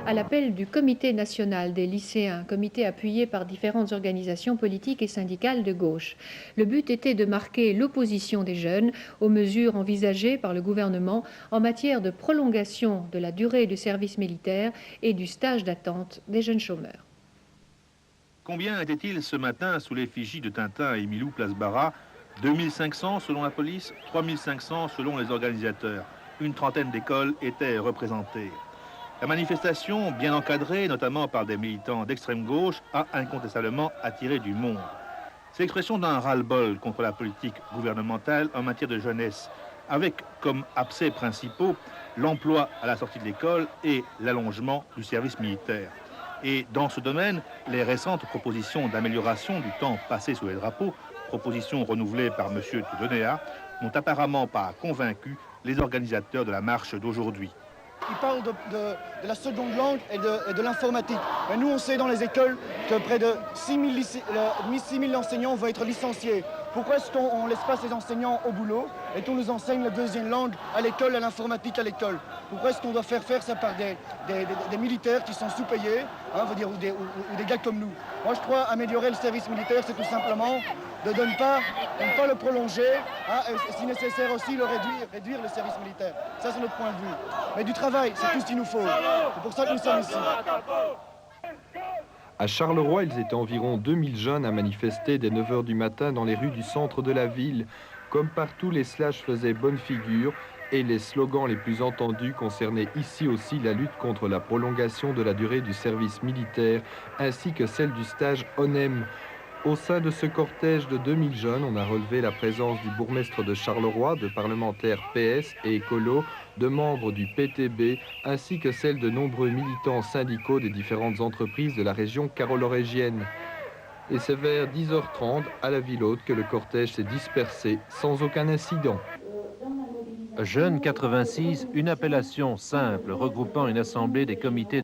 à l'appel du Comité national des lycéens, comité appuyé par différentes organisations politiques et syndicales de gauche. Le but était de marquer l'opposition des jeunes aux mesures envisagées par le gouvernement en matière de prolongation de la durée du service militaire et du stage d'attente des jeunes chômeurs. Combien était-il ce matin sous l'effigie de Tintin et Milou Place Barra? 2500 selon la police, 3500 selon les organisateurs. Une trentaine d'écoles étaient représentées. La manifestation, bien encadrée, notamment par des militants d'extrême gauche, a incontestablement attiré du monde. C'est l'expression d'un ras-le-bol contre la politique gouvernementale en matière de jeunesse, avec comme abcès principaux l'emploi à la sortie de l'école et l'allongement du service militaire. Et dans ce domaine, les récentes propositions d'amélioration du temps passé sous les drapeaux, propositions renouvelées par M. Tudonea, n'ont apparemment pas convaincu les organisateurs de la marche d'aujourd'hui. Il parle de la seconde langue et de l'informatique. Mais nous, on sait dans les écoles que près de 6 000 enseignants vont être licenciés. Pourquoi est-ce qu'on ne laisse pas ces enseignants au boulot et qu'on nous enseigne la deuxième langue à l'école, à l'informatique à l'école? Pourquoi est-ce qu'on doit faire ça par des militaires qui sont sous-payés, hein, ou des gars comme nous? Moi, je crois améliorer le service militaire, c'est tout simplement de ne pas le prolonger, hein, et si nécessaire aussi le réduire le service militaire. Ça, c'est notre point de vue. Mais du travail, c'est tout ce qu'il nous faut. C'est pour ça que nous sommes ici. À Charleroi, ils étaient environ 2000 jeunes à manifester dès 9 h du matin dans les rues du centre de la ville. Comme partout, les slash faisaient bonne figure et les slogans les plus entendus concernaient ici aussi la lutte contre la prolongation de la durée du service militaire ainsi que celle du stage ONEM. Au sein de ce cortège de 2000 jeunes, on a relevé la présence du bourgmestre de Charleroi, de parlementaires PS et écolos, de membres du PTB, ainsi que celle de nombreux militants syndicaux des différentes entreprises de la région carolorégienne. Et c'est vers 10 h 30 à la ville haute que le cortège s'est dispersé sans aucun incident. Jeunes 86, une appellation simple regroupant une assemblée des comités